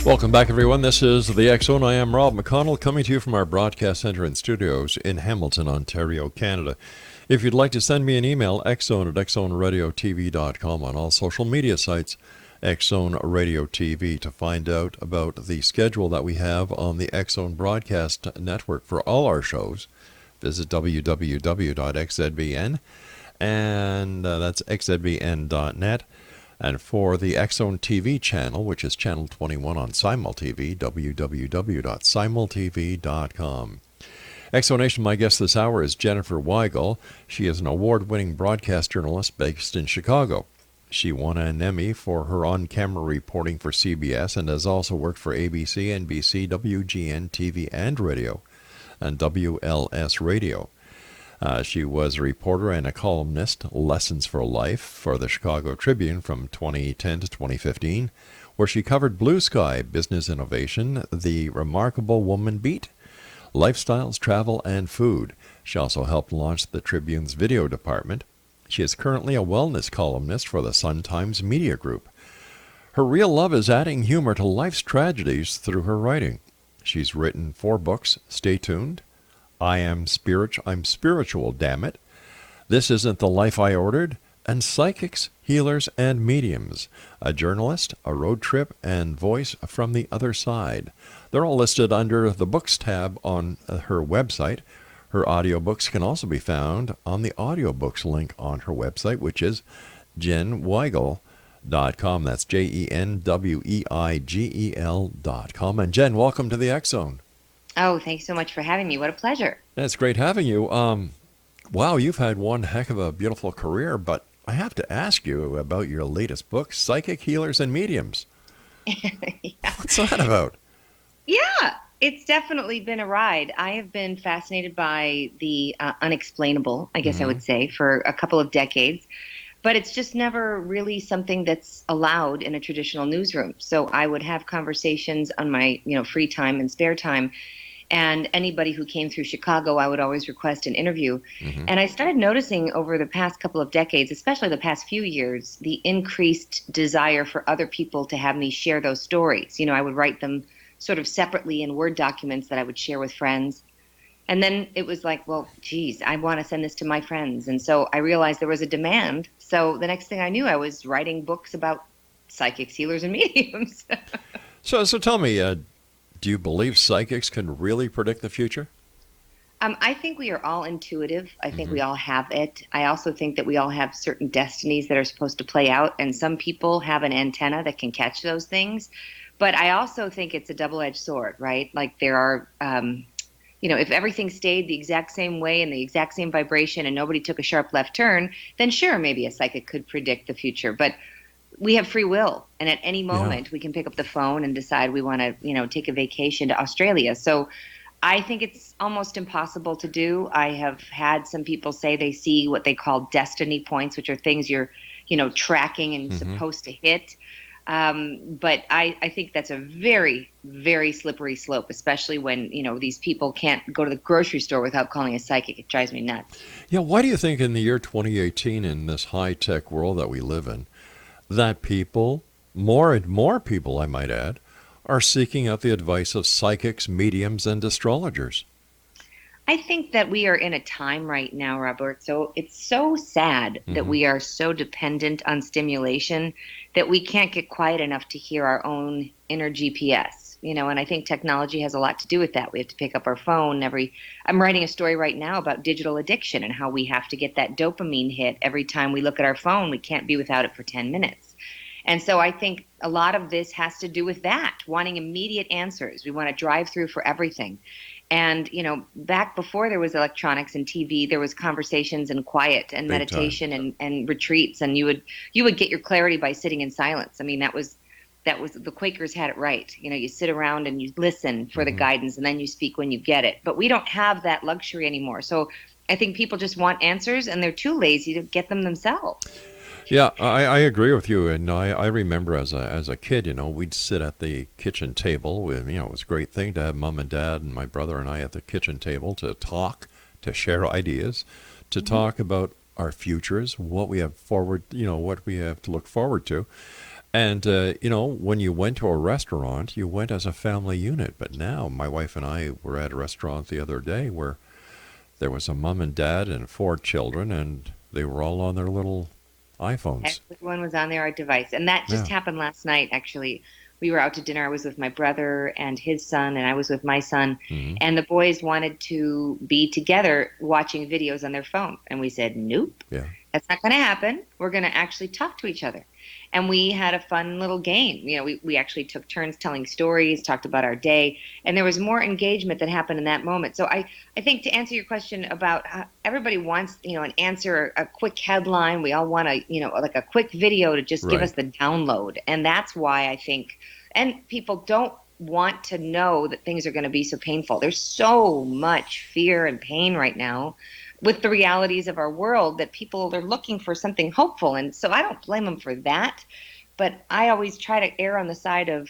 Welcome back, everyone. This is the X Zone. I am Rob McConnell, coming to you from our broadcast center and studios in Hamilton, Ontario, Canada. If you'd like to send me an email, xzone@xzoneradiotv.com, on all social media sites, X-Zone Radio TV, to find out about the schedule that we have on the X-Zone Broadcast Network for all our shows. Visit www.xzbn, and that's xzbn.net. And for the X-Zone TV channel, which is channel 21 on SimulTV, www.simultv.com. X-Zone, my guest this hour is Jennifer Weigel. She is an award-winning broadcast journalist based in Chicago. She won an Emmy for her on-camera reporting for CBS and has also worked for ABC, NBC, WGN TV and radio, and WLS Radio. She was a reporter and a columnist, Lessons for Life, for the Chicago Tribune from 2010 to 2015, where she covered blue sky, business innovation, the Remarkable Woman Beat, lifestyles, travel, and food. She also helped launch the Tribune's video department. She is currently a wellness columnist for the Sun-Times Media Group. Her real love is adding humor to life's tragedies through her writing. She's written 4 books. Stay tuned. I'm spiritual, damn it. This Isn't the Life I Ordered, and Psychics, Healers, and Mediums. A journalist, a road trip, and voice from the other side. They're all listed under the Books tab on her website. Her audiobooks can also be found on the audiobooks link on her website, which is JenWeigel.com. That's JenWeigel.com. And Jen, welcome to the X-Zone. Oh, thanks so much for having me. What a pleasure. It's great having you. Wow, you've had one heck of a beautiful career, but I have to ask you about your latest book, Psychic, Healers, and Mediums. Yeah. What's that about? Yeah, it's definitely been a ride. I have been fascinated by the unexplainable, I guess I would say, for a couple of decades. But it's just never really something that's allowed in a traditional newsroom. So I would have conversations on my, free time and spare time. And anybody who came through Chicago, I would always request an interview. And I started noticing over the past couple of decades, especially the past few years, the increased desire for other people to have me share those stories. I would write them sort of separately in Word documents that I would share with friends. And then it was like, well, geez, I want to send this to my friends. And so I realized there was a demand. So the next thing I knew, I was writing books about psychics, healers, and mediums. So tell me, do you believe psychics can really predict the future? I think we are all intuitive. I think we all have it. I also think that we all have certain destinies that are supposed to play out. And some people have an antenna that can catch those things. But I also think it's a double-edged sword, right? Like there are... if everything stayed the exact same way and the exact same vibration and nobody took a sharp left turn, then sure, maybe a psychic could predict the future. But we have free will. And at any moment, we can pick up the phone and decide we want to, take a vacation to Australia. So I think it's almost impossible to do. I have had some people say they see what they call destiny points, which are things you're, tracking and supposed to hit. But I think that's a very, very slippery slope, especially when, these people can't go to the grocery store without calling a psychic. It drives me nuts. Yeah, why do you think in the year 2018, in this high-tech world that we live in, that people, more and more people, I might add, are seeking out the advice of psychics, mediums, and astrologers? I think that we are in a time right now, Robert, so it's so sad that we are so dependent on stimulation that we can't get quiet enough to hear our own inner GPS, and I think technology has a lot to do with that. We have to pick up our phone I'm writing a story right now about digital addiction and how we have to get that dopamine hit every time we look at our phone. We can't be without it for 10 minutes. And so I think a lot of this has to do with that, wanting immediate answers. We want to drive through for everything. And, back before there was electronics and TV, there was conversations and quiet and meditation and retreats. And you would get your clarity by sitting in silence. I mean, that was the Quakers had it right. You sit around and you listen for the guidance and then you speak when you get it. But we don't have that luxury anymore. So I think people just want answers and they're too lazy to get them themselves. Yeah, I agree with you. And I remember as a kid, we'd sit at the kitchen table with, it was a great thing to have mom and dad and my brother and I at the kitchen table to talk, to share ideas, to talk about our futures, what we have what we have to look forward to. And, when you went to a restaurant, you went as a family unit. But now my wife and I were at a restaurant the other day where there was a mom and dad and 4 children, and they were all on their little iPhones. Everyone was on their device. And that just Yeah. happened last night, actually. We were out to dinner. I was with my brother and his son, and I was with my son. Hmm. And the boys wanted to be together watching videos on their phone. And we said, nope, Yeah. that's not going to happen. We're going to actually talk to each other. And we had a fun little game. We actually took turns telling stories, talked about our day, and there was more engagement that happened in that moment. So I think to answer your question about how everybody wants, an answer, a quick headline. We all want like a quick video to just give Right. us the download. And that's why I think, and people don't want to know that things are going to be so painful. There's so much fear and pain right now with the realities of our world that people are looking for something hopeful. And so I don't blame them for that. But I always try to err on the side of,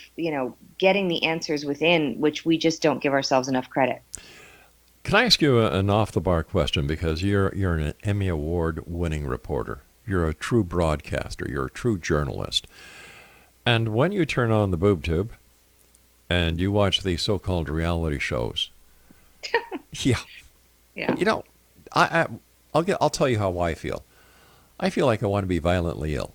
getting the answers within, which we just don't give ourselves enough credit. Can I ask you an off-the-bar question? Because you're an Emmy Award-winning reporter. You're a true broadcaster. You're a true journalist. And when you turn on the boob tube and you watch these so-called reality shows, yeah, Yeah. I'll tell you how I feel. I feel like I want to be violently ill.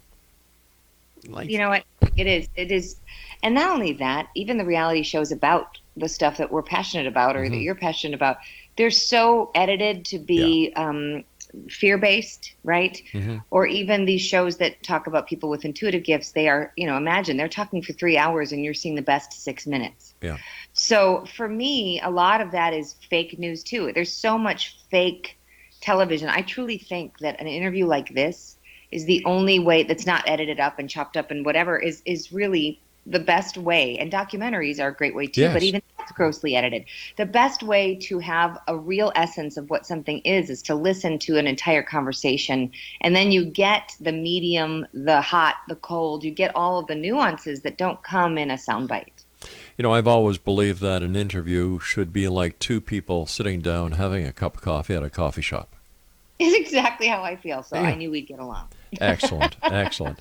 Like, You know what? It is. And not only that, even the reality shows about the stuff that we're passionate about or that you're passionate about, they're so edited to be fear-based, right? Or even these shows that talk about people with intuitive gifts, they are, imagine they're talking for 3 hours and you're seeing the best 6 minutes. yeah, So for me, a lot of that is fake news too. There's so much fake television. I truly think that an interview like this is the only way that's not edited up and chopped up and whatever is really the best way. And documentaries are a great way too, Yes. but even that's grossly edited. The best way to have a real essence of what something is to listen to an entire conversation. And then you get the medium, the hot, the cold, you get all of the nuances that don't come in a soundbite. I've always believed that an interview should be like 2 people sitting down having a cup of coffee at a coffee shop. Is exactly how I feel. So Yeah. I knew we'd get along. Excellent, excellent.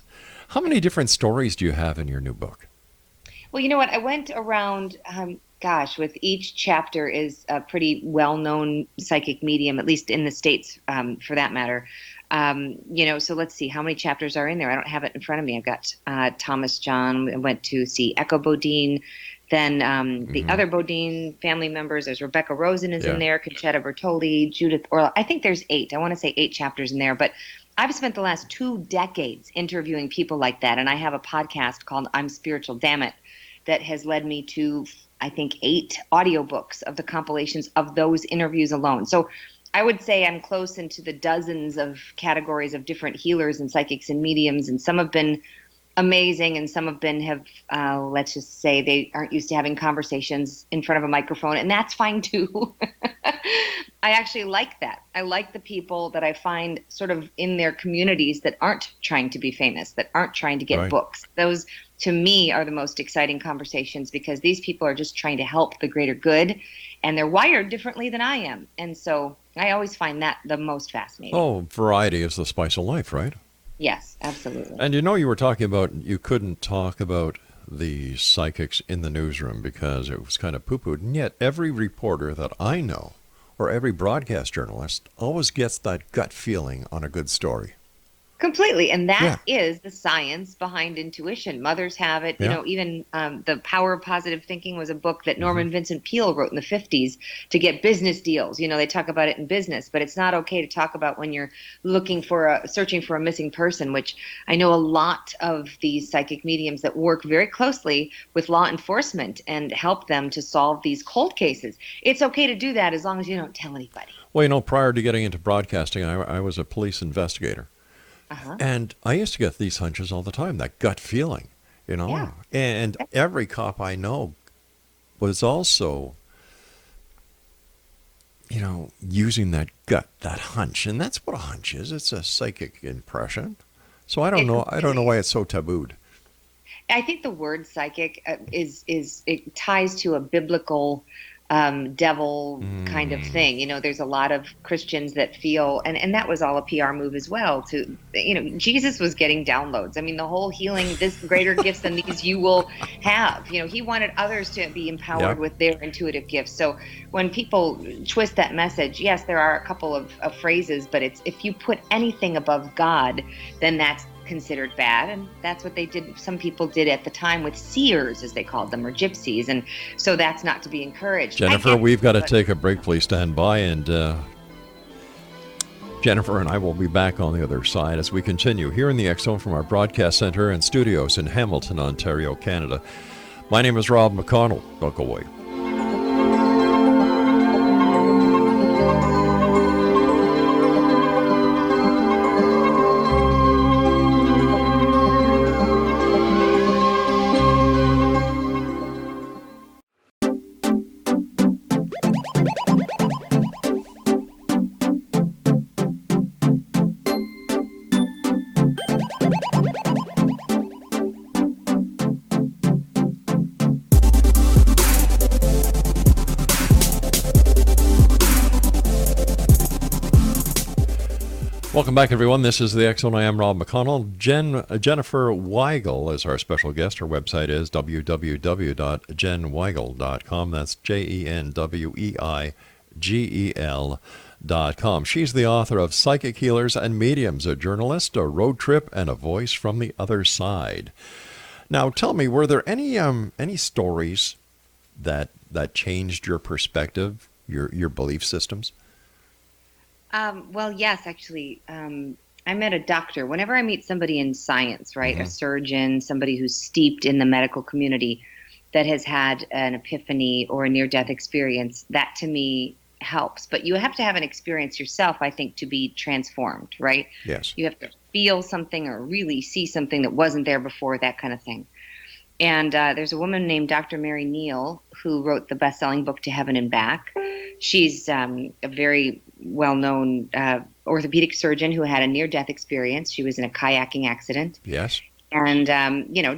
How many different stories do you have in your new book? Well, you know what? I went around, with each chapter is a pretty well-known psychic medium, at least in the States, for that matter. So let's see how many chapters are in there. I don't have it in front of me. I've got Thomas John. I went to see Echo Bodine. Then the other Bodine family members, there's Rebecca Rosen is Yeah. in there, Conchetta Bertolli, Judith Orla. I think there's 8. I want to say 8 chapters in there. But I've spent the last 2 decades interviewing people like that. And I have a podcast called I'm Spiritual, Damn It, that has led me to, I think, 8 audiobooks of the compilations of those interviews alone. So I would say I'm close into the dozens of categories of different healers and psychics and mediums. And some have been amazing and some have let's just say they aren't used to having conversations in front of a microphone, and that's fine too. I actually like that. I like the people that I find sort of in their communities that aren't trying to be famous, that aren't trying to get Right. books. Those to me are the most exciting conversations because these people are just trying to help the greater good, and they're wired differently than I am. And so I always find that the most fascinating. Oh, variety is the spice of life, right? Yes, absolutely. And you were talking about you couldn't talk about the psychics in the newsroom because it was kind of poo-pooed. And yet every reporter that I know or every broadcast journalist always gets that gut feeling on a good story. Completely. And that is the science behind intuition. Mothers have it. Yeah. Even The Power of Positive Thinking was a book that Norman Vincent Peale wrote in the 50s to get business deals. They talk about it in business, but it's not okay to talk about when you're searching for a missing person, which I know a lot of these psychic mediums that work very closely with law enforcement and help them to solve these cold cases. It's okay to do that as long as you don't tell anybody. Well, prior to getting into broadcasting, I was a police investigator. Uh-huh. And I used to get these hunches all the time, that gut feeling, Yeah. And every cop I know was also, using that gut, that hunch. And that's what a hunch is. It's a psychic impression. So I don't know why it's so tabooed. I think the word psychic it ties to a biblical devil kind of thing. There's a lot of Christians that feel, and that was all a PR move as well, Jesus was getting downloads. I mean, the whole healing, this greater gifts than these you will have. He wanted others to be empowered with their intuitive gifts. So when people twist that message, yes, there are a couple of phrases, but it's, if you put anything above God, then that's considered bad, and that's what they did. Some people did at the time with seers, as they called them, or gypsies, and so that's not to be encouraged. Jennifer, we've got to take a break. Please stand by, and Jennifer and I will be back on the other side as we continue here in the X Zone from our broadcast center and studios in Hamilton, Ontario, Canada. My name is Rob McConnell. Don't go away. Welcome back, everyone. This is the X Zone. I am Rob McConnell. Jennifer Weigel is our special guest. Her website is www.jenweigel.com. That's JENWEIGEL.com. She's the author of Psychic Healers and Mediums, a journalist, a road trip, and a voice from the other side. Now, tell me, were there any stories that changed your perspective, your belief systems? Well, yes, actually. I met a doctor. Whenever I meet somebody in science, right, a surgeon, somebody who's steeped in the medical community that has had an epiphany or a near-death experience, that to me helps. But you have to have an experience yourself, I think, to be transformed, right? Yes. You have to feel something or really see something that wasn't there before, that kind of thing. And there's a woman named Dr. Mary Neal who wrote the best-selling book To Heaven and Back. She's a very well-known orthopedic surgeon who had a near-death experience. She was in a kayaking accident. Yes. And,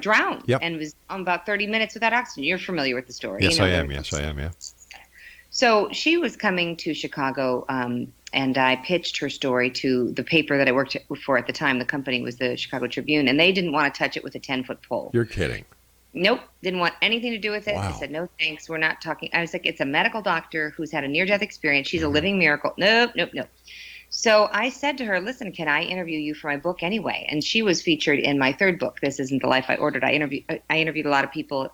drowned. Yep. And was on about 30 minutes without oxygen. You're familiar with the story. Yes, I am. Yes, I am, yeah. So she was coming to Chicago, and I pitched her story to the paper that I worked for at the time. The company was the Chicago Tribune, and they didn't want to touch it with a 10-foot pole. You're kidding. Nope, didn't want anything to do with it. Wow. I said, no, thanks, we're not talking. I was like, it's a medical doctor who's had a near-death experience. She's a living miracle. Nope. So I said to her, listen, can I interview you for my book anyway? And she was featured in my third book, This Isn't the Life I Ordered. I interviewed a lot of people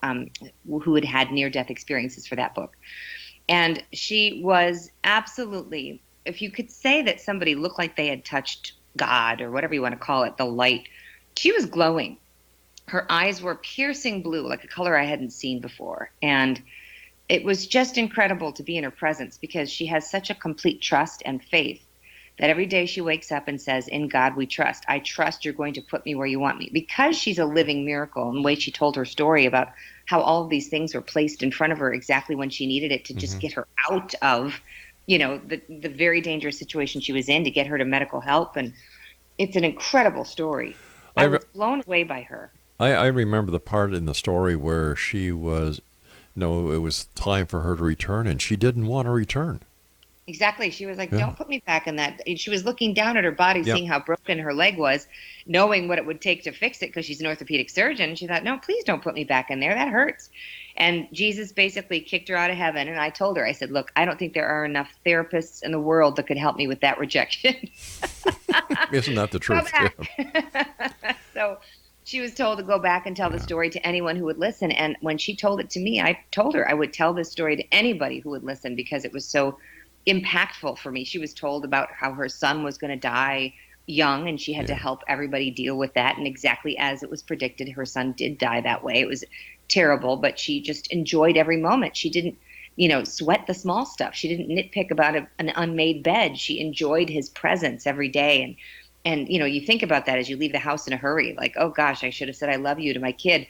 who had had near-death experiences for that book. And she was absolutely, if you could say that somebody looked like they had touched God or whatever you want to call it, the light, she was glowing. Her eyes were piercing blue, like a color I hadn't seen before. And it was just incredible to be in her presence because she has such a complete trust and faith that every day she wakes up and says, in God we trust. I trust you're going to put me where you want me. Because she's a living miracle, and the way she told her story about how all of these things were placed in front of her exactly when she needed it to just get her out of, the very dangerous situation she was in, to get her to medical help. And it's an incredible story. I was blown away by her. I remember the part in the story where she was, it was time for her to return, and she didn't want to return. Exactly. She was like, don't put me back in that. And she was looking down at her body, seeing how broken her leg was, knowing what it would take to fix it because she's an orthopedic surgeon. She thought, no, please don't put me back in there. That hurts. And Jesus basically kicked her out of heaven. And I told her, I said, look, I don't think there are enough therapists in the world that could help me with that rejection. Isn't that the truth? So she was told to go back and tell the story to anyone who would listen. And when she told it to me, I told her I would tell this story to anybody who would listen because it was so impactful for me. She was told about how her son was going to die young, and she had to help everybody deal with that. And exactly as it was predicted, her son did die that way. It was terrible, but she just enjoyed every moment. She didn't, sweat the small stuff. She didn't nitpick about an unmade bed. She enjoyed his presence every day. And you think about that as you leave the house in a hurry, like, oh gosh, I should have said I love you to my kid.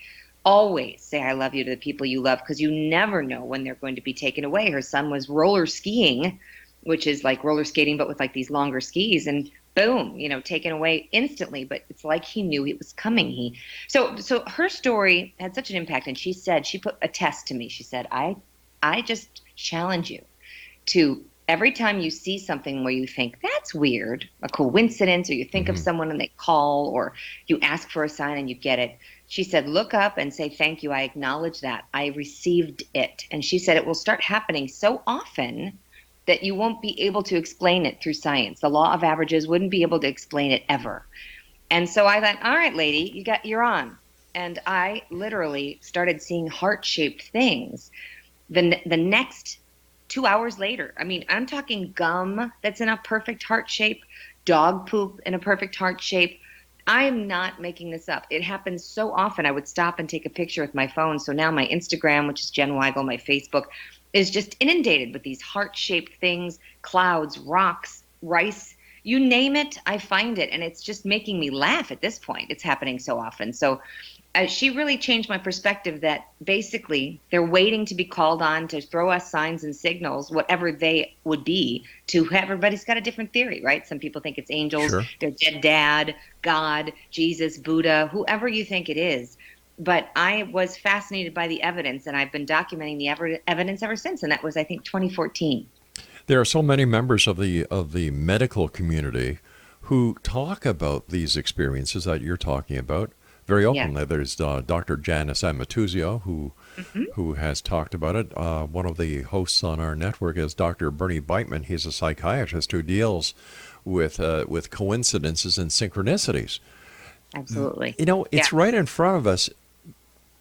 Always say I love you to the people you love, because you never know when they're going to be taken away. Her son was roller skiing, which is like roller skating, but with like these longer skis, and boom, taken away instantly. But it's like he knew it was coming. So her story had such an impact. And she said, she put a test to me. She said, challenge you to, every time you see something where you think that's weird, a coincidence, or you think of someone and they call, or you ask for a sign and you get it. She said, look up and say, thank you. I acknowledge that. I received it. And she said it will start happening so often that you won't be able to explain it through science. The law of averages wouldn't be able to explain it ever. And so I thought, all right, lady, you're on. And I literally started seeing heart-shaped things. The next 2 hours later, I mean, I'm talking gum that's in a perfect heart shape, dog poop in a perfect heart shape. I'm not making this up. It happens so often. I would stop and take a picture with my phone. So now my Instagram, which is Jen Weigel, my Facebook, is just inundated with these heart-shaped things, clouds, rocks, rice, you name it, I find it. And it's just making me laugh at this point. It's happening so often. So she really changed my perspective that basically they're waiting to be called on to throw us signs and signals, whatever they would be, to everybody's got a different theory, right? Some people think it's angels, Sure. their dead dad, God, Jesus, Buddha, whoever you think it is. But I was fascinated by the evidence, and I've been documenting the evidence ever since. And that was, I think, 2014. There are so many members of the medical community who talk about these experiences that you're talking about very openly. Yeah. There's Dr. Janice Amatuzio, who has talked about it. One of the hosts on our network is Dr. Bernie Beitman. He's a psychiatrist who deals with coincidences and synchronicities. Absolutely. You know, it's right in front of us.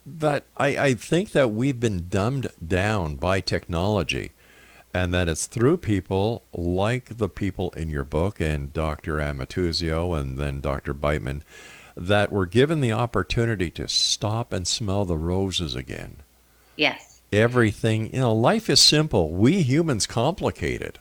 But I think that we've been dumbed down by technology, and that it's through people like the people in your book and Dr. Amatuzio and then Dr. Beitman that we're given the opportunity to stop and smell the roses again. Yes. Everything, life is simple. We humans complicate it.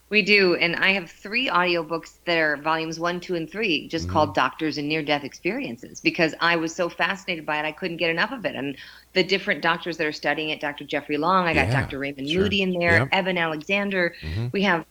We do. And I have 3 audiobooks that are volumes 1, 2, and 3, just called Doctors and Near-Death Experiences, because I was so fascinated by it, I couldn't get enough of it. And the different doctors that are studying it, Dr. Jeffrey Long, I got Dr. Raymond Moody in there, Evan Alexander. We have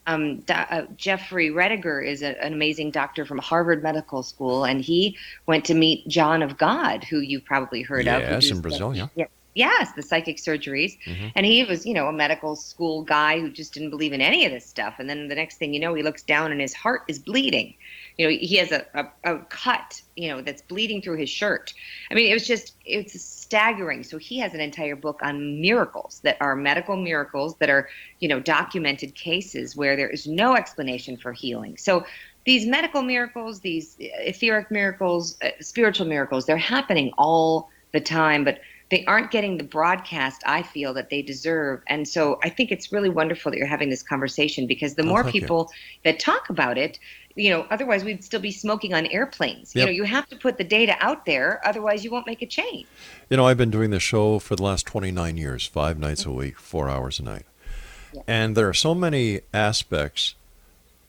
Jeffrey Rediger is an amazing doctor from Harvard Medical School, and he went to meet John of God, who you've probably heard of. Yes, in Brazil, yeah. Yes, the psychic surgeries. And he was, a medical school guy who just didn't believe in any of this stuff. And then the next thing you know, he looks down and his heart is bleeding. He has a cut, that's bleeding through his shirt. I mean, it's staggering. So he has an entire book on miracles that are medical miracles that are, documented cases where there is no explanation for healing. So these medical miracles, these etheric miracles, spiritual miracles, they're happening all the time. But they aren't getting the broadcast, I feel, that they deserve. And so I think it's really wonderful that you're having this conversation, because the more people that talk about it, otherwise we'd still be smoking on airplanes. Yep. You have to put the data out there, otherwise you won't make a change. I've been doing this show for the last 29 years, 5 nights a week, 4 hours a night. Yeah. And there are so many aspects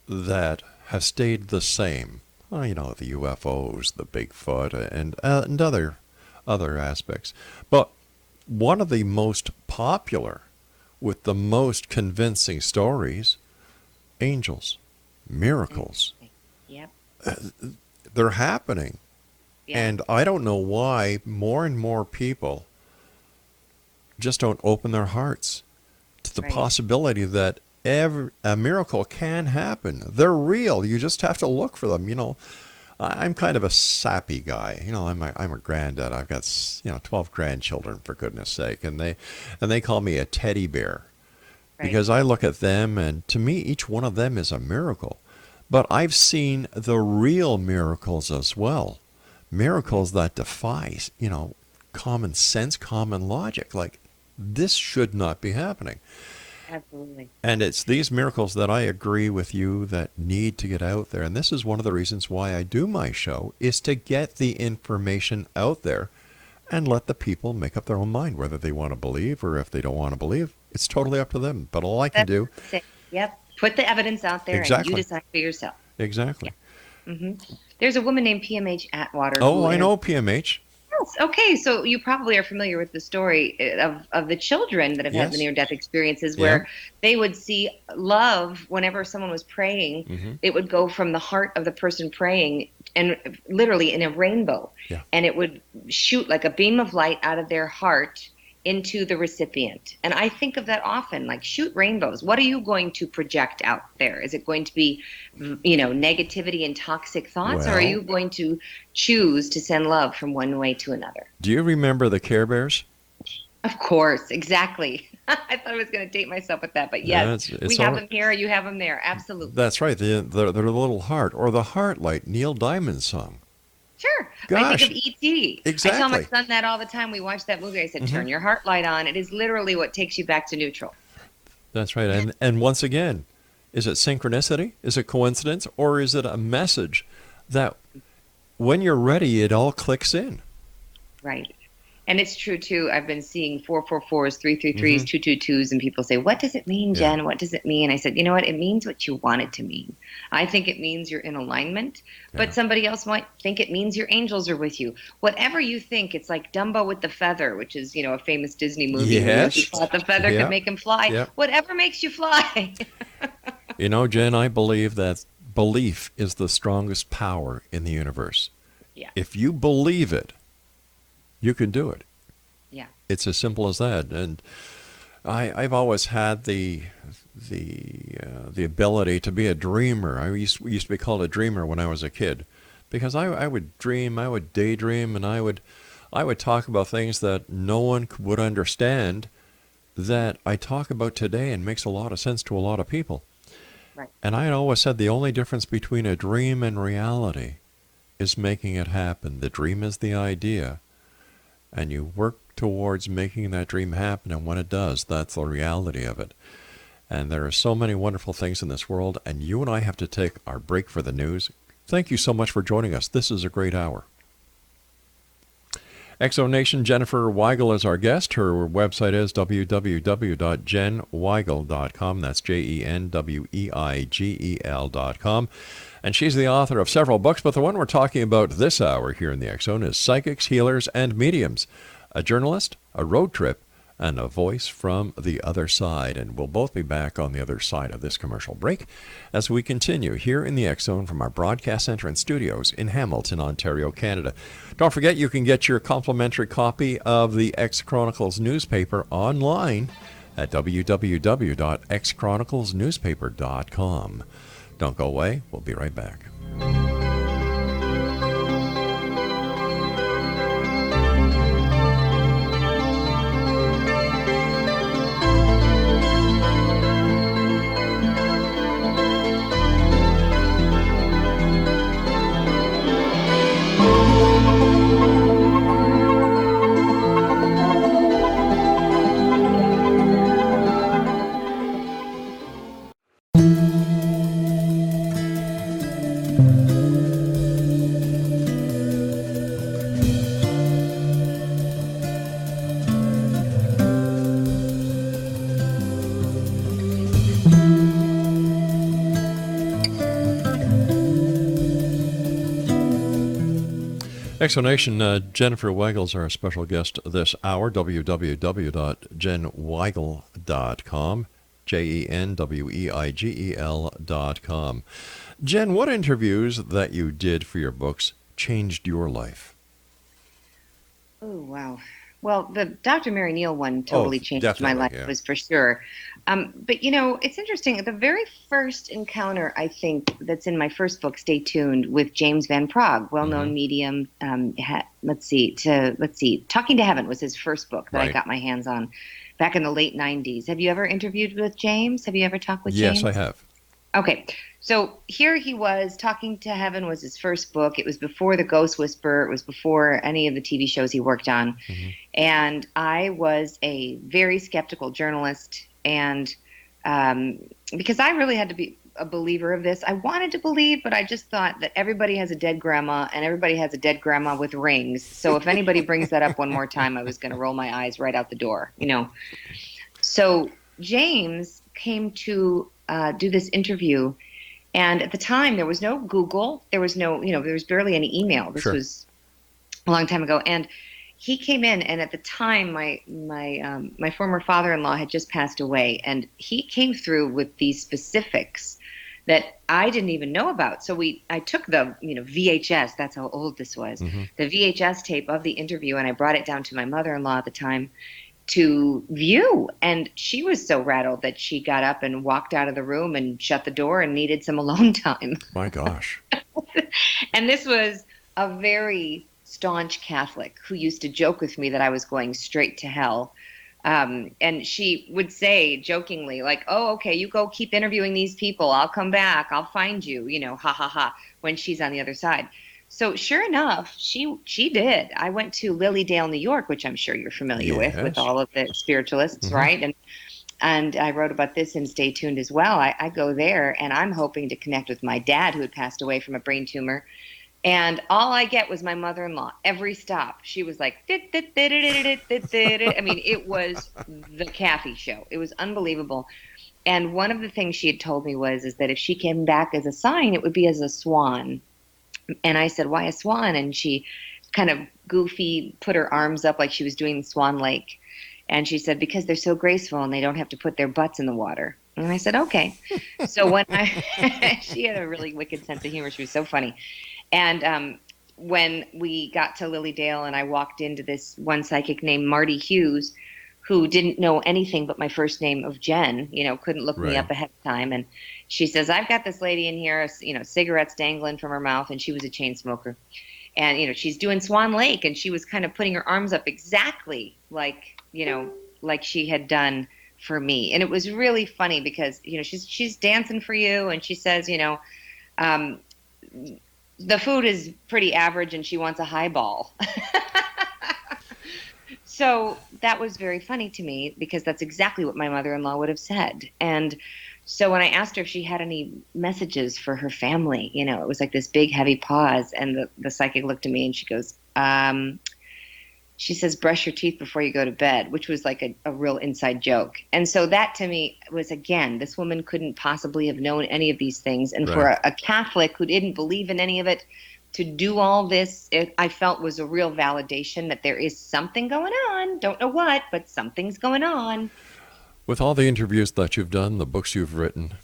that have stayed the same. Well, the UFOs, the Bigfoot, and other aspects. But one of the most popular, with the most convincing stories, angels, miracles. Yep. They're happening. Yep. And I don't know why more and more people just don't open their hearts to the possibility that a miracle can happen. They're real. You just have to look for them. I'm kind of a sappy guy. I'm a granddad. I've got 12 grandchildren, for goodness sake, and they call me a teddy bear because I look at them, and to me each one of them is a miracle. But I've seen the real miracles as well, miracles that defy common sense, common logic. Like, this should not be happening. Absolutely. And it's these miracles that I agree with you that need to get out there. And this is one of the reasons why I do my show, is to get the information out there and let the people make up their own mind, whether they want to believe or if they don't want to believe. It's totally up to them. But all I can do... Yep. Put the evidence out there and you decide for yourself. Exactly. Yeah. There's a woman named PMH Atwater. Oh, I know PMH. Yes. Okay, so you probably are familiar with the story of the children that have had the near-death experiences where they would see love whenever someone was praying. It would go from the heart of the person praying and literally in a rainbow. Yeah. And it would shoot like a beam of light out of their heart into the recipient. And I think of that often, like shoot rainbows. What are you going to project out there? Is it going to be, negativity and toxic thoughts, or are Well, you going to choose to send love from one way to another? do you remember the Care Bears? Of course, exactly. I thought I was going to date myself with that, but yes, It's we have them here, you have them there. Absolutely. That's right. The little heart, or the Heartlight, Neil Diamond song. Sure. I Gosh, think of E.T. I tell my exactly. son that all the time. We watch that movie. I said, turn your heart light on. It is literally what takes you back to neutral. That's right. And once again, is it synchronicity? Is it coincidence? Or is it a message that when you're ready, it all clicks in? Right. And it's true, too. I've been seeing 444s, 333s, 222s, and people say, what does it mean, Jen? Yeah. What does it mean? I said, you know what? It means what you want it to mean. I think it means you're in alignment, but Yeah. somebody else might think it means your angels are with you. Whatever you think, it's like Dumbo with the feather, which is, a famous Disney movie. Yes. He thought the feather Yeah. could make him fly. Yeah. Whatever makes you fly. Jen, I believe that belief is the strongest power in the universe. Yeah. If you believe it, you can do it. Yeah. It's as simple as that. And I've always had the ability to be a dreamer. I used to be called a dreamer when I was a kid, because I would dream, I would daydream, and I would talk about things that no one would understand, that I talk about today and makes a lot of sense to a lot of people. Right. And I had always said the only difference between a dream and reality is making it happen. The dream is the idea, and you work towards making that dream happen, and when it does, that's the reality of it. And there are so many wonderful things in this world, and you and I have to take our break for the news. Thank you so much for joining us. This is a great hour. Exonation, Jennifer Weigel is our guest. Her website is www.jenweigel.com. That's JENWEIGEL.com. And she's the author of several books, but the one we're talking about this hour here in the X Zone is Psychics, Healers, and Mediums. A journalist, a road trip, and a voice from the other side. And we'll both be back on the other side of this commercial break as we continue here in the X Zone from our broadcast center and studios in Hamilton, Ontario, Canada. Don't forget, you can get your complimentary copy of the X Chronicles newspaper online at www.xchroniclesnewspaper.com. Don't go away. We'll be right back. Exonation, Jennifer Weigel is our special guest this hour, www.jenweigel.com, JENWEIGEL.com. Jen, what interviews that you did for your books changed your life? Oh, wow. Well, the Dr. Mary Neal one totally changed my life, yeah. was for sure. But, it's interesting. The very first encounter, I think, that's in my first book, Stay Tuned, with James Van Praagh, well-known medium. Let's see. Talking to Heaven was his first book that I got my hands on back in the late 90s. Have you ever interviewed with James? Have you ever talked with James? Yes, I have. Okay. So here he was. Talking to Heaven was his first book. It was before The Ghost Whisperer. It was before any of the TV shows he worked on. Mm-hmm. And I was a very skeptical journalist. And because I really had to be a believer of this, I wanted to believe, but I just thought that everybody has a dead grandma and everybody has a dead grandma with rings. So if anybody brings that up one more time, I was going to roll my eyes right out the door, So James came to do this interview. And at the time, there was no Google. There was no, there was barely any email. This was a long time ago. And he came in, and at the time, my former father-in-law had just passed away, and he came through with these specifics that I didn't even know about. So I took the VHS. That's how old this was. Mm-hmm. The VHS tape of the interview, and I brought it down to my mother-in-law at the time. to view. And she was so rattled that she got up and walked out of the room and shut the door and needed some alone time. My gosh. And this was a very staunch Catholic who used to joke with me that I was going straight to hell. And she would say jokingly, like, "Oh, okay, you go keep interviewing these people. I'll come back. I'll find you, ha ha ha," when she's on the other side. So sure enough, she did. I went to Lilydale, New York, which I'm sure you're familiar Yes. with all of the spiritualists, right? And I wrote about this in Stay Tuned as well. I go there, and I'm hoping to connect with my dad, who had passed away from a brain tumor. And all I get was my mother-in-law. Every stop, she was like, I mean, it was the Kathy show. It was unbelievable. And one of the things she had told me is that if she came back as a sign, it would be as a swan. And I said, "Why a swan?" And she kind of goofy put her arms up like she was doing Swan Lake. And she said, "Because they're so graceful and they don't have to put their butts in the water." And I said, "Okay." So when she had a really wicked sense of humor. She was so funny. And when we got to Lilydale and I walked into this one psychic named Marty Hughes, who didn't know anything but my first name of Jen, couldn't look me Right. up ahead of time. And she says, "I've got this lady in here, cigarettes dangling from her mouth," and she was a chain smoker. And, she's doing Swan Lake, and she was kind of putting her arms up exactly like she had done for me. And it was really funny because, she's dancing for you, and she says, the food is pretty average and she wants a highball. So that was very funny to me because that's exactly what my mother-in-law would have said. And so when I asked her if she had any messages for her family, it was like this big heavy pause, and the psychic looked at me and she goes, she says, "Brush your teeth before you go to bed," which was like a real inside joke. And so that to me was, again, this woman couldn't possibly have known any of these things. And for Right. a Catholic who didn't believe in any of it to do all this, I felt was a real validation that there is something going on. Don't know what, but something's going on. With all the interviews that you've done, the books you've written,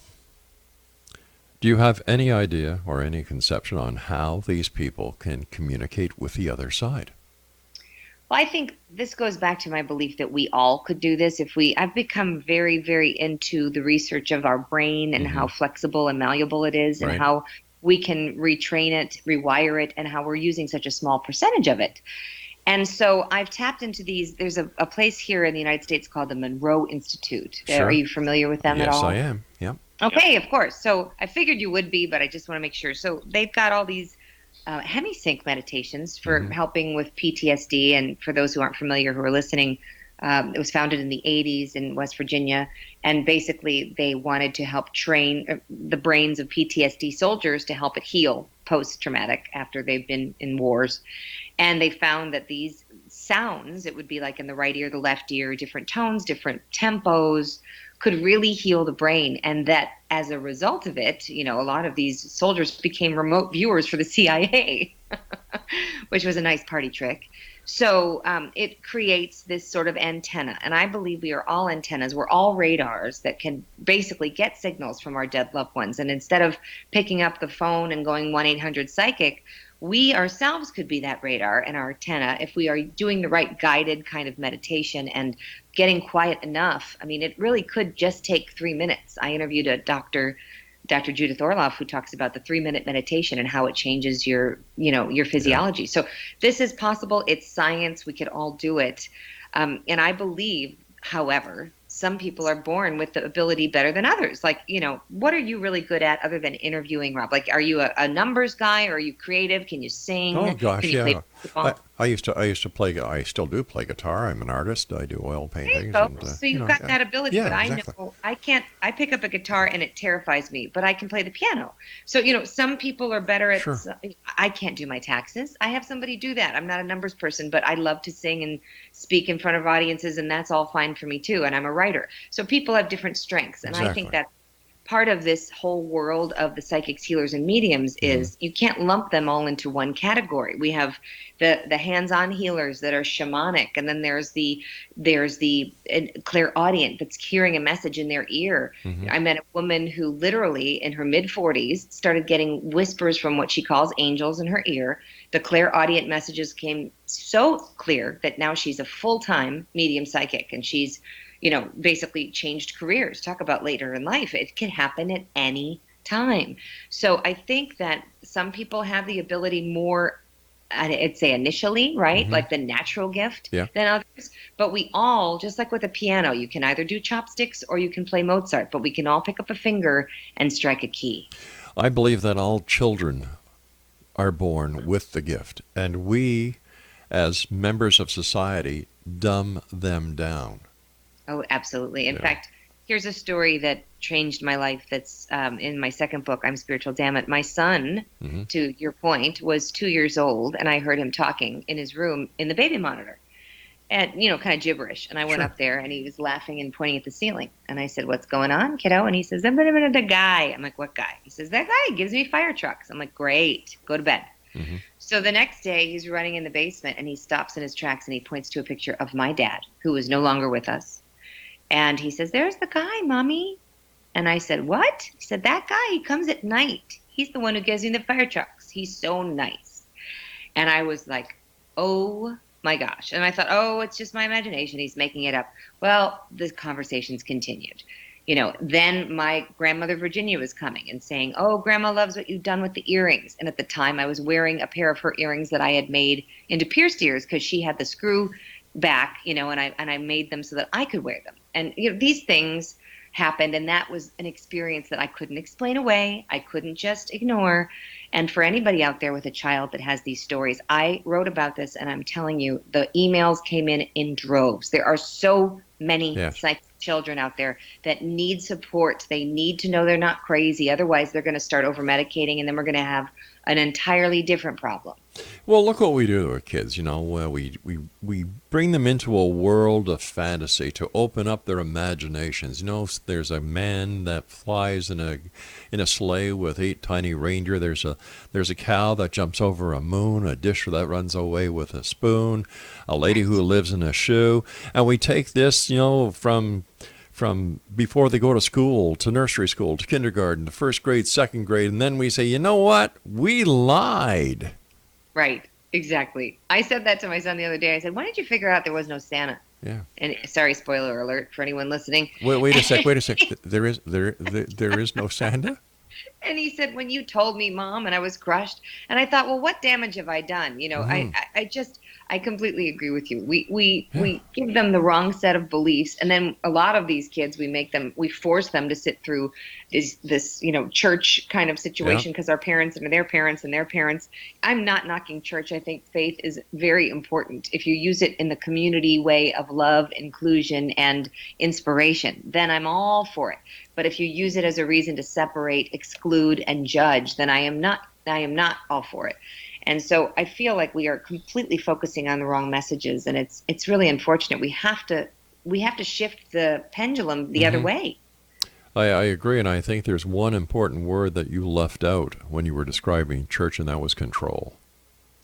do you have any idea or any conception on how these people can communicate with the other side? Well, I think this goes back to my belief that we all could do this I've become very, very into the research of our brain and how flexible and malleable it is, and Right. how we can retrain it, rewire it, and how we're using such a small percentage of it. And so I've tapped into these. There's a place here in the United States called the Monroe Institute. Sure. Are you familiar with them at Yes, all? I am. Yep. Okay, of course. So I figured you would be, but I just want to make sure. So they've got all these hemisync meditations for helping with PTSD. And for those who aren't familiar, who are listening, it was founded in the 80s in West Virginia. And basically, they wanted to help train the brains of PTSD soldiers to help it heal post-traumatic after they've been in wars. And they found that these sounds, it would be like in the right ear, the left ear, different tones, different tempos, could really heal the brain. And that as a result of it, a lot of these soldiers became remote viewers for the CIA, which was a nice party trick. So it creates this sort of antenna. And I believe we are all antennas. We're all radars that can basically get signals from our dead loved ones. And instead of picking up the phone and going 1-800-PSYCHIC, we ourselves could be that radar and our antenna if we are doing the right guided kind of meditation and getting quiet enough. I mean, it really could just take 3 minutes. I interviewed a Dr. Judith Orloff, who talks about the 3-minute meditation and how it changes your physiology. So this is possible. It's science. We could all do it. And I believe, however, some people are born with the ability better than others. Like, what are you really good at other than interviewing, Rob? Like, are you a numbers guy? Or are you creative? Can you sing? Oh gosh, Can you yeah. play basketball? I used to play. I still do play guitar. I'm an artist. I do oil There you paintings. go. And, So you've got that ability, yeah, but I exactly. know I can't. I pick up a guitar and it terrifies me, but I can play the piano. So some people are better at. Sure. I can't do my taxes. I have somebody do that. I'm not a numbers person, but I love to sing and speak in front of audiences, and that's all fine for me too. And I'm a writer. So people have different strengths, and I think Exactly. that's part of this whole world of the psychics, healers, and mediums is you can't lump them all into one category. We have the hands-on healers that are shamanic, and then there's the clairaudient that's hearing a message in their ear. I met a woman who literally in her mid-40s started getting whispers from what she calls angels in her ear. The clairaudient messages came so clear that now she's a full-time medium psychic, and she's basically changed careers. Talk about later in life. It can happen at any time. So I think that some people have the ability more, I'd say initially, right? Like the natural gift than others. But we all, just like with a piano, you can either do chopsticks or you can play Mozart, but we can all pick up a finger and strike a key. I believe that all children are born with the gift, and we, as members of society, dumb them down. Oh, absolutely. In fact, here's a story that changed my life that's in my second book, I'm Spiritual Damn It. My son, to your point, was 2 years old, and I heard him talking in his room in the baby monitor. And, kind of gibberish. And I went up there, and he was laughing and pointing at the ceiling. And I said, "What's going on, kiddo?" And he says, "The guy." I'm like, "What guy?" He says, "That guy gives me fire trucks." I'm like, "Great. Go to bed." So the next day, he's running in the basement, and he stops in his tracks, and he points to a picture of my dad, who is no longer with us. And he says, "There's the guy, Mommy." And I said, "What?" He said, "That guy, he comes at night. He's the one who gives me the fire trucks. He's so nice." And I was like, oh my gosh. And I thought, oh, it's just my imagination. He's making it up. Well, the conversations continued. Then my grandmother Virginia was coming and saying, "Oh, Grandma loves what you've done with the earrings." And at the time I was wearing a pair of her earrings that I had made into pierced ears because she had the screw back, and I made them so that I could wear them. And these things happened, and that was an experience that I couldn't explain away. I couldn't just ignore. And for anybody out there with a child that has these stories, I wrote about this, and I'm telling you, the emails came in droves. There are so many psychic children out there that need support. They need to know they're not crazy. Otherwise, they're going to start over-medicating, and then we're going to have an entirely different problem. Well, look what we do with kids. We bring them into a world of fantasy to open up their imaginations. There's a man that flies in a sleigh with 8 tiny reindeer. There's a cow that jumps over a moon, a dish that runs away with a spoon, a lady who lives in a shoe, and we take this, from before they go to school, to nursery school, to kindergarten, to first grade, second grade, and then we say, you know what? We lied. Right, exactly. I said that to my son the other day. I said, "Why did you figure out there was no Santa?" Yeah. And sorry, spoiler alert for anyone listening. Wait a sec. There is no Santa? And he said, "When you told me, Mom," and I was crushed. And I thought, well, what damage have I done? I completely agree with you. We give them the wrong set of beliefs, and then a lot of these kids, we force them to sit through this church kind of situation because our parents and their parents and their parents. I'm not knocking church. I think faith is very important. If you use it in the community way of love, inclusion, and inspiration, then I'm all for it. But if you use it as a reason to separate, exclude, and judge, then I am not all for it. And so I feel like we are completely focusing on the wrong messages, and it's really unfortunate. We have to shift the pendulum the other way. I agree, and I think there's one important word that you left out when you were describing church, and that was control.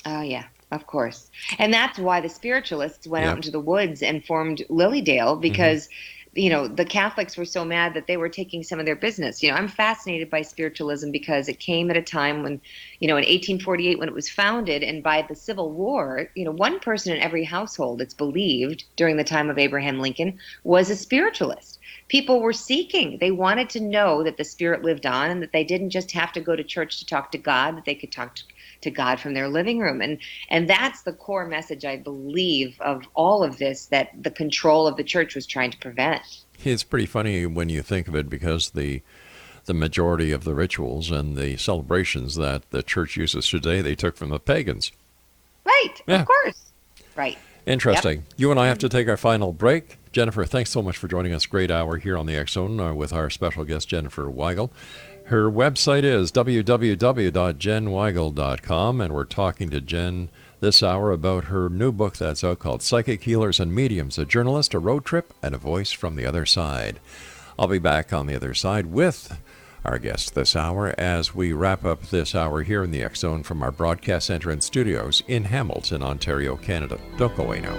Oh, yeah, of course. And that's why the spiritualists went out into the woods and formed Lilydale, because the Catholics were so mad that they were taking some of their business. I'm fascinated by spiritualism because it came at a time when, in 1848 when it was founded, and by the Civil War, one person in every household, it's believed, during the time of Abraham Lincoln, was a spiritualist. People were seeking. They wanted to know that the spirit lived on and that they didn't just have to go to church to talk to God, that they could talk to God from their living room. And that's the core message, I believe, of all of this, that the control of the church was trying to prevent. It's pretty funny when you think of it, because the majority of the rituals and the celebrations that the church uses today, they took from the pagans. Right, of course. Right. Interesting. Yep. You and I have to take our final break. Jennifer, thanks so much for joining us. Great hour here on the X Zone with our special guest, Jennifer Weigel. Her website is www.jenweigel.com, and we're talking to Jen this hour about her new book that's out called Psychic Healers and Mediums, a journalist, a road trip, and a voice from the other side. I'll be back on the other side with our guest this hour as we wrap up this hour here in the X Zone from our broadcast center and studios in Hamilton, Ontario, Canada. Don't go away now.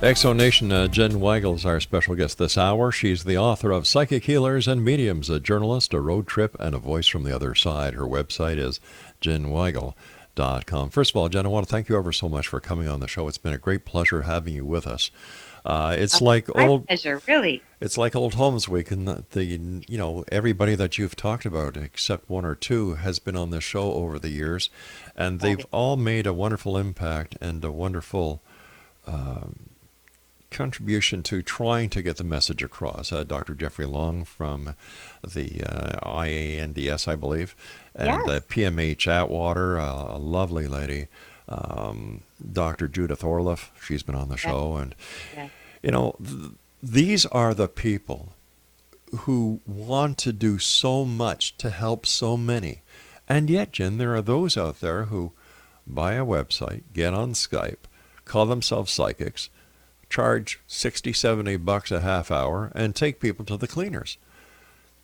X Zone Nation, Jen Weigel is our special guest this hour. She's the author of Psychic Healers and Mediums, a journalist, a road trip, and a voice from the other side. Her website is jenweigel.com. First of all, Jen, I want to thank you ever so much for coming on the show. It's been a great pleasure having you with us. It's like old pleasure, really. It's like old Homes Week, and everybody that you've talked about, except one or two, has been on this show over the years, and they've all made a wonderful impact and a wonderful contribution to trying to get the message across. Dr. Jeffrey Long from the IANDS, I believe, and Yes. PMH Atwater, a lovely lady. Dr. Judith Orloff, she's been on the show, and these are the people who want to do so much to help so many, and yet, Jen, there are those out there who buy a website, get on Skype, call themselves psychics, charge $60-70 a half hour, and take people to the cleaners.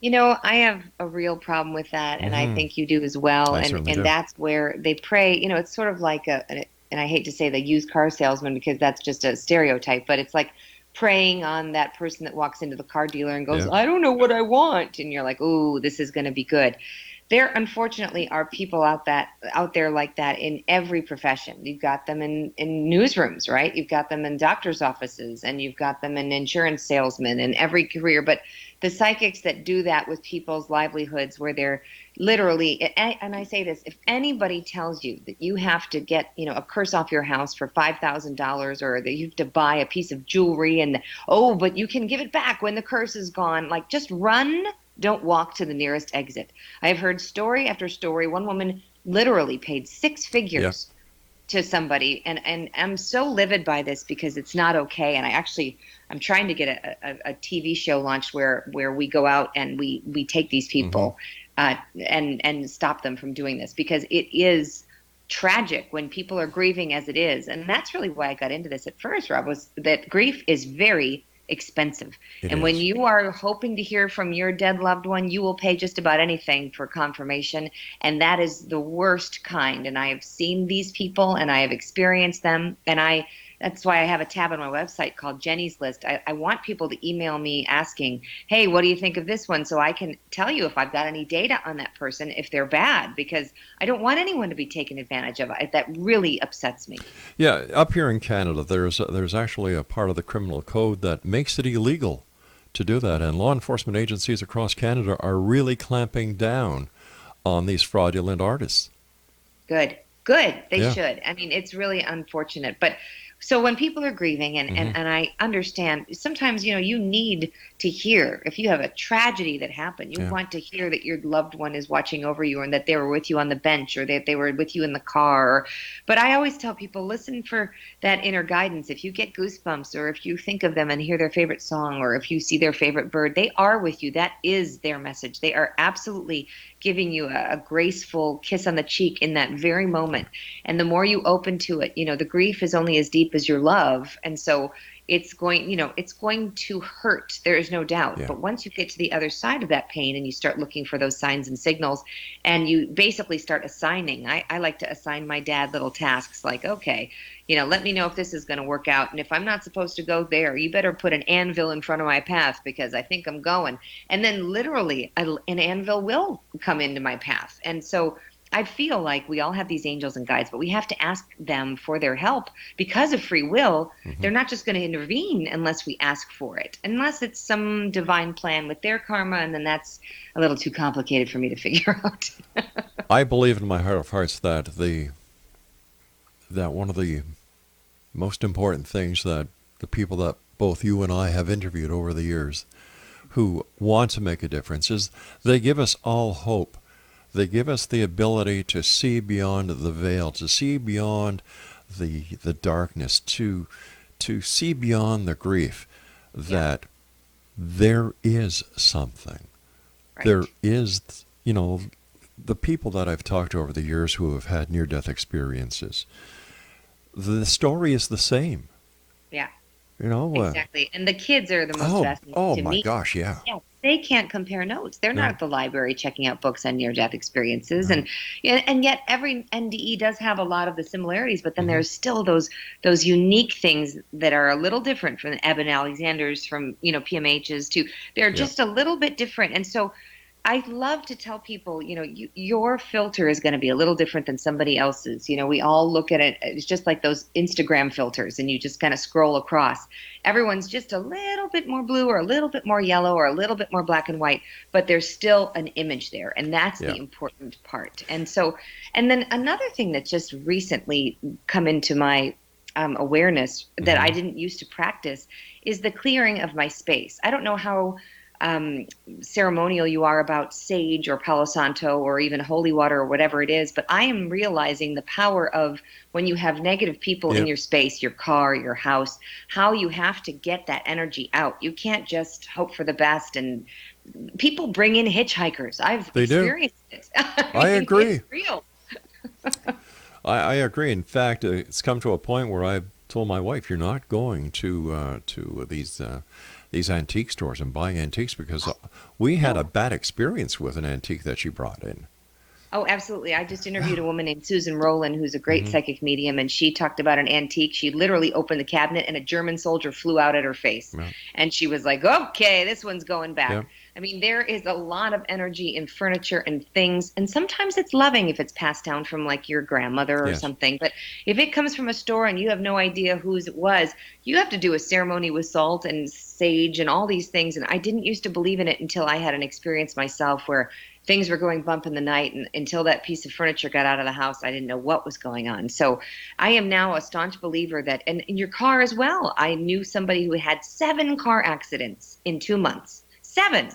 I have a real problem with that, and I think you do as well. I And certainly do. that's where they prey. It's sort of like and I hate to say the used car salesman because that's just a stereotype, but it's like preying on that person that walks into the car dealer and goes, Yeah. I don't know what I want. And you're like, ooh, this is going to be good. There, unfortunately, are people out there like that in every profession. You've got them in newsrooms, right? You've got them in doctors' offices, and you've got them in insurance salesmen in every career. But the psychics that do that with people's livelihoods, where they're literally, and I say this, if anybody tells you that you have to get, a curse off your house for $5,000, or that you have to buy a piece of jewelry and, but you can give it back when the curse is gone, like, just run. Don't walk to the nearest exit. I have heard story after story. One woman literally paid six figures to somebody, and I'm so livid by this because it's not okay. And I'm trying to get a TV show launched where we go out and we take these people and stop them from doing this, because it is tragic when people are grieving as it is. And that's really why I got into this at first, Rob, was that grief is very expensive. And when you are hoping to hear from your dead loved one, you will pay just about anything for confirmation. And that is the worst kind. And I have seen these people and I have experienced them. And that's why I have a tab on my website called Jenny's List. I want people to email me asking, hey, what do you think of this one? So I can tell you if I've got any data on that person, if they're bad, because I don't want anyone to be taken advantage of. That really upsets me. Yeah, up here in Canada, there's actually a part of the criminal code that makes it illegal to do that, and law enforcement agencies across Canada are really clamping down on these fraudulent artists. Good. They should. I mean, it's really unfortunate, but so when people are grieving, and I understand, sometimes, you need to hear, if you have a tragedy that happened, you want to hear that your loved one is watching over you, and that they were with you on the bench, or that they were with you in the car. But I always tell people, listen for that inner guidance. If you get goosebumps, or if you think of them and hear their favorite song, or if you see their favorite bird, they are with you. That is their message. They are absolutely giving you a graceful kiss on the cheek in that very moment. And the more you open to it, the grief is only as deep as your love. And so it's going to hurt. There is no doubt. Yeah. But once you get to the other side of that pain and you start looking for those signs and signals, and you basically start assigning, I like to assign my dad little tasks like, okay, let me know if this is going to work out. And if I'm not supposed to go there, you better put an anvil in front of my path because I think I'm going. And then literally an anvil will come into my path. And so I feel like we all have these angels and guides, but we have to ask them for their help because of free will. Hmm. They're not just going to intervene unless we ask for it, unless it's some divine plan with their karma, and then that's a little too complicated for me to figure out. I believe in my heart of hearts that that one of the most important things that the people that both you and I have interviewed over the years who want to make a difference is they give us all hope. They give us the ability to see beyond the veil, to see beyond the darkness, to see beyond the grief, Yeah, that there is something. There right. is, the people that I've talked to over the years who have had near-death experiences, the story is the same. Yeah. You know, Exactly. And the kids are the most oh, fascinating oh to my me. gosh, yeah. Yeah, they can't compare notes. They're not No, at the library checking out books on near-death experiences, right. and yeah, and yet every NDE does have a lot of the similarities. But then Hmm. there's still those unique things that are a little different from the Eben Alexanders, from PMHs to they're Yeah, just a little bit different. And so I love to tell people, your filter is going to be a little different than somebody else's. We all look at it. It's just like those Instagram filters, and you just kind of scroll across. Everyone's just a little bit more blue or a little bit more yellow or a little bit more black and white, but there's still an image there. And that's yeah. the important part. And so, and then another thing that's just recently come into my awareness that I Hmm. didn't used to practice is the clearing of my space. I don't know how um, ceremonial you are about sage or Palo Santo or even holy water or whatever it is, but I am realizing the power of when you have negative people in Yep, your space, your car, your house, how you have to get that energy out. You can't just hope for the best. And people bring in hitchhikers. I've they do. experienced it. I I mean, it's agree. real. I agree. In fact, it's come to a point where I've told my wife, "You're not going to these antique stores and buying antiques because we had a No. bad experience with an antique that she brought in." Oh, absolutely. I just interviewed a woman named Susan Rowland, who's a great Hmm. psychic medium, and she talked about an antique. She literally opened the cabinet and a German soldier flew out at her face. Yeah, And she was like, okay, this one's going yeah, back. I mean, there is a lot of energy in furniture and things, and sometimes it's loving if it's passed down from like your grandmother or yes. something. But if it comes from a store and you have no idea whose it was, you have to do a ceremony with salt and sage and all these things. And I didn't used to believe in it until I had an experience myself where things were going bump in the night, and until that piece of furniture got out of the house, I didn't know what was going on. So I am now a staunch believer that, and in your car as well, I knew somebody who had 7 car accidents in 2 months. 7.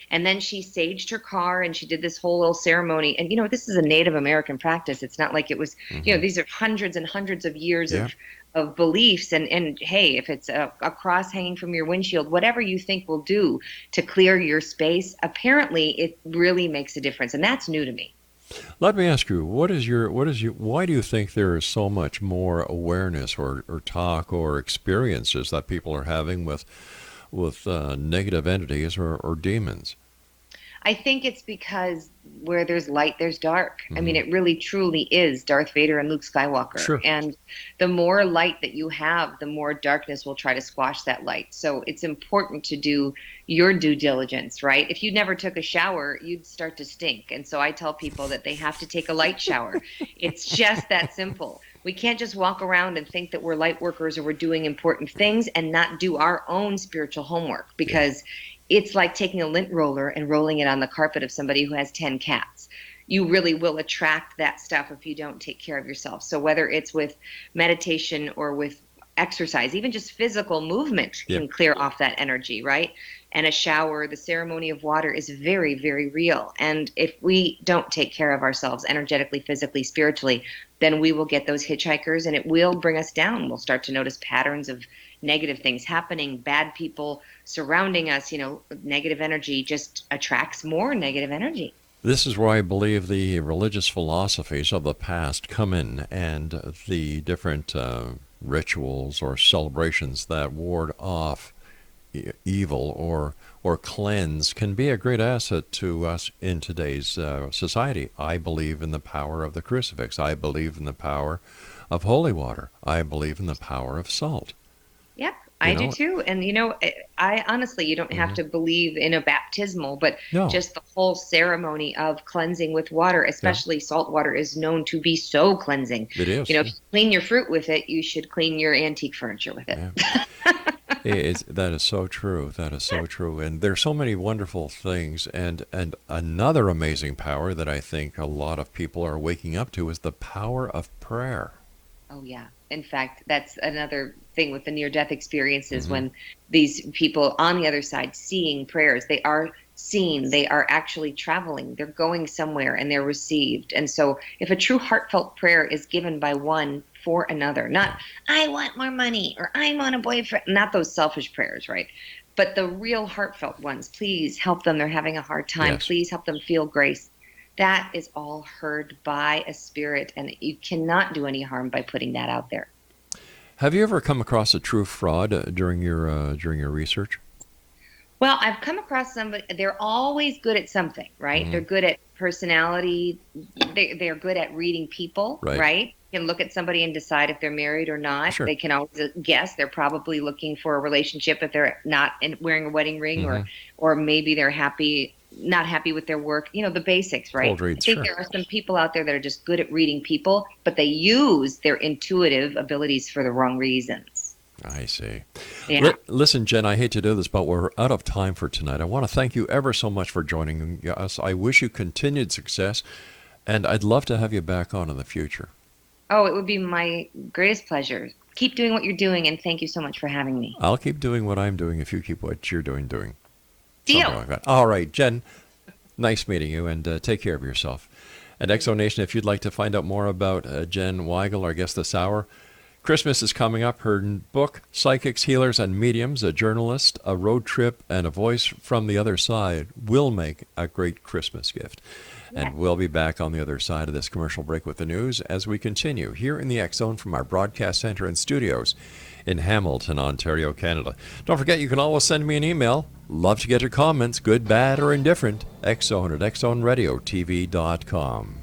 And then she saged her car and she did this whole little ceremony. And, this is a Native American practice. It's not like it was, Hmm. these are hundreds and hundreds of years Yeah. of beliefs. And hey, if it's a cross hanging from your windshield, whatever you think will do to clear your space, apparently it really makes a difference. And that's new to me. Let me ask you, why do you think there is so much more awareness or talk or experiences that people are having with negative entities or demons? I think it's because where there's light, there's dark. I mean, Hmm. it really truly is Darth Vader and Luke Skywalker. Sure. And the more light that you have, the more darkness will try to squash that light. So it's important to do your due diligence, right? If you never took a shower, you'd start to stink. And so I tell people that they have to take a light shower. It's just that simple. We can't just walk around and think that we're light workers or we're doing important things and not do our own spiritual homework, Yeah. because it's like taking a lint roller and rolling it on the carpet of somebody who has 10 cats. You really will attract that stuff if you don't take care of yourself. So whether it's with meditation or with exercise, even just physical movement Yeah. can clear off that energy, right? And a shower, the ceremony of water is very, very real. And if we don't take care of ourselves energetically, physically, spiritually, then we will get those hitchhikers and it will bring us down. We'll start to notice patterns of negative things happening, bad people surrounding us. Negative energy just attracts more negative energy. This is where I believe the religious philosophies of the past come in, and the different rituals or celebrations that ward off evil or cleanse can be a great asset to us in today's society. I believe in the power of the crucifix. I believe in the power of holy water. I believe in the power of salt. Yep. I do too. And, I honestly, you don't have to believe in a baptismal, but No. just the whole ceremony of cleansing with water, especially salt water, is known to be so cleansing. It is. If you clean your fruit with it, you should clean your antique furniture with it. Yeah. That is so true. That is so true. And there's so many wonderful things. And another amazing power that I think a lot of people are waking up to is the power of prayer. Oh, yeah. In fact, that's another thing with the near-death experiences when these people on the other side seeing prayers, they are seen, they are actually traveling, they're going somewhere and they're received. And so if a true heartfelt prayer is given by one for another, not I want more money or I want a boyfriend, not those selfish prayers, right? But the real heartfelt ones, please help them, they're having a hard time, please help them feel grace. That is all heard by a spirit, and you cannot do any harm by putting that out there. Have you ever come across a true fraud during your research? Well, I've come across somebody. They're always good at something, right? They're good at personality. They're good at reading people, right? You can look at somebody and decide if they're married or not. Sure. They can always guess. They're probably looking for a relationship if they're not wearing a wedding ring, or maybe they're not happy with their work. The basics, right? Cold reads, I think there are some people out there that are just good at reading people, but they use their intuitive abilities for the wrong reasons. I see. Yeah. Listen, Jen, I hate to do this, but we're out of time for tonight. I want to thank you ever so much for joining us. I wish you continued success, and I'd love to have you back on in the future. Oh, it would be my greatest pleasure. Keep doing what you're doing, and thank you so much for having me. I'll keep doing what I'm doing if you keep what you're doing. Deal. Like that. All right, Jen, nice meeting you, and take care of yourself. And Exonation, if you'd like to find out more about Jen Weigel, our guest this hour, Christmas is coming up. Her book, Psychics, Healers, and Mediums, a journalist, a road trip, and a voice from the other side will make a great Christmas gift. And we'll be back on the other side of this commercial break with the news as we continue here in the X Zone from our broadcast center and studios in Hamilton, Ontario, Canada. Don't forget, you can always send me an email. Love to get your comments, good, bad, or indifferent. Xzone at xzoneradiotv.com.